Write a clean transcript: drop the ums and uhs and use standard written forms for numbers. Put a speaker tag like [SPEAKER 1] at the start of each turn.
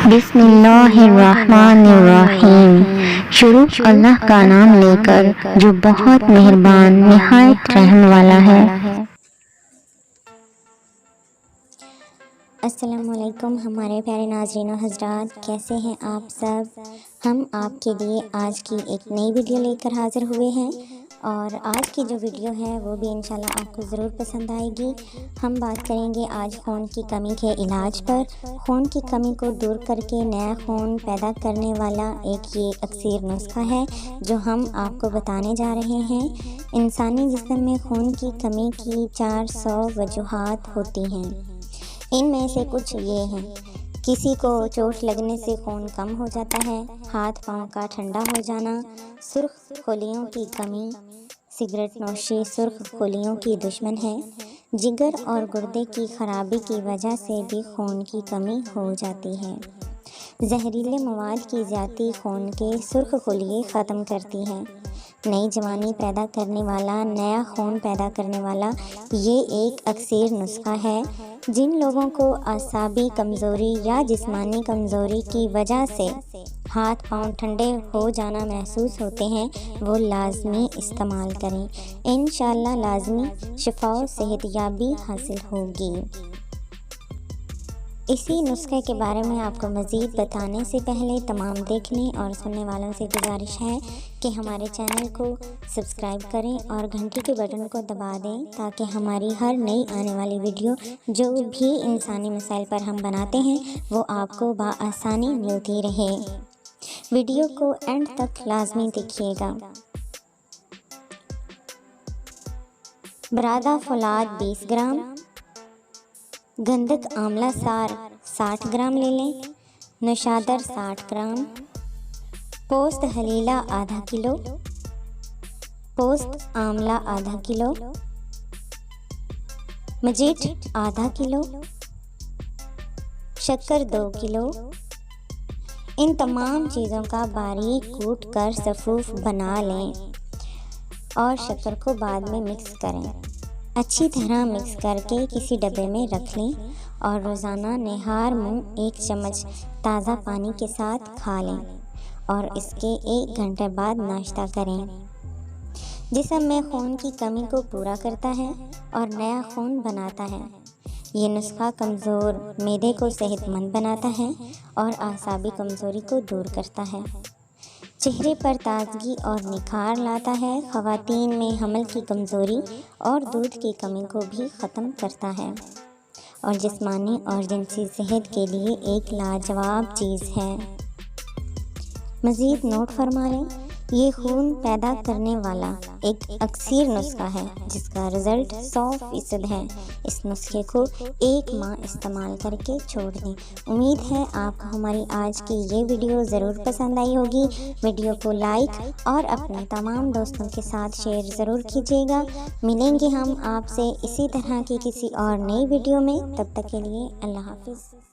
[SPEAKER 1] بسم اللہ الرحمن الرحیم۔ شروع اللہ کا نام لے کر جو بہت مہربان نہایت رحم والا ہے۔
[SPEAKER 2] السلام علیکم ہمارے پیارے ناظرین و حضرات، کیسے ہیں آپ سب؟ ہم آپ کے لیے آج کی ایک نئی ویڈیو لے کر حاضر ہوئے ہیں، اور آج کی جو ویڈیو ہے وہ بھی انشاءاللہ آپ کو ضرور پسند آئے گی۔ ہم بات کریں گے آج خون کی کمی کے علاج پر۔ خون کی کمی کو دور کر کے نیا خون پیدا کرنے والا ایک یہ اکثیر نسخہ ہے جو ہم آپ کو بتانے جا رہے ہیں۔ انسانی جسم میں خون کی کمی کی 400 وجوہات ہوتی ہیں۔ ان میں سے کچھ یہ ہیں: کسی کو چوٹ لگنے سے خون کم ہو جاتا ہے، ہاتھ پاؤں کا ٹھنڈا ہو جانا، سرخ خلیوں کی کمی، سگریٹ نوشی سرخ خلیوں کی دشمن ہے، جگر اور گردے کی خرابی کی وجہ سے بھی خون کی کمی ہو جاتی ہے، زہریلے مواد کی زیادتی خون کے سرخ خلیے ختم کرتی ہے، نئی جوانی پیدا کرنے والا، نیا خون پیدا کرنے والا یہ ایک اکثیر نسخہ ہے۔ جن لوگوں کو اعصابی کمزوری یا جسمانی کمزوری کی وجہ سے ہاتھ پاؤں ٹھنڈے ہو جانا محسوس ہوتے ہیں وہ لازمی استعمال کریں، انشاءاللہ لازمی شفا و صحت یابی حاصل ہوگی۔ اسی نسخے کے بارے میں آپ کو مزید بتانے سے پہلے تمام دیکھنے اور سننے والوں سے گزارش ہے کہ ہمارے چینل کو سبسکرائب کریں اور گھنٹی کے بٹن کو دبا دیں تاکہ ہماری ہر نئی آنے والی ویڈیو جو بھی انسانی مسائل پر ہم بناتے ہیں وہ آپ کو بآسانی ملتی رہے۔ ویڈیو کو اینڈ تک لازمی دیکھیے گا۔ برادہ فولاد 20 گرام، گندھک آملہ سار 60 گرام لے لیں، نوشادر 60 گرام، پوست ہلیلہ آدھا کلو، پوست آملہ آدھا کلو، مجٹ آدھا کلو، شکر 2 کلو۔ ان تمام چیزوں کا باریک کوٹ کر صفوف بنا لیں اور شکر کو بعد میں مکس کریں۔ اچھی طرح مکس کر کے کسی ڈبے میں رکھ لیں اور روزانہ نہار منہ 1 چمچ تازہ پانی کے ساتھ کھا لیں اور اس کے 1 گھنٹے بعد ناشتہ کریں۔ جسم میں خون کی کمی کو پورا کرتا ہے اور نیا خون بناتا ہے۔ یہ نسخہ کمزور معدے کو صحت مند بناتا ہے اور اعصابی کمزوری کو دور کرتا ہے، چہرے پر تازگی اور نکھار لاتا ہے، خواتین میں حمل کی کمزوری اور دودھ کی کمی کو بھی ختم کرتا ہے، اور جسمانی اور جنسی صحت کے لیے ایک لاجواب چیز ہے۔ مزید نوٹ فرما لیں، یہ خون پیدا کرنے والا ایک اکثیر نسخہ ہے جس کا رزلٹ 100% ہے۔ اس نسخے کو 1 ماہ استعمال کر کے چھوڑ دیں۔ امید ہے آپ کو ہماری آج کی یہ ویڈیو ضرور پسند آئی ہوگی۔ ویڈیو کو لائک اور اپنے تمام دوستوں کے ساتھ شیئر ضرور کیجیے گا۔ ملیں گے ہم آپ سے اسی طرح کی کسی اور نئی ویڈیو میں، تب تک کے لیے اللہ حافظ۔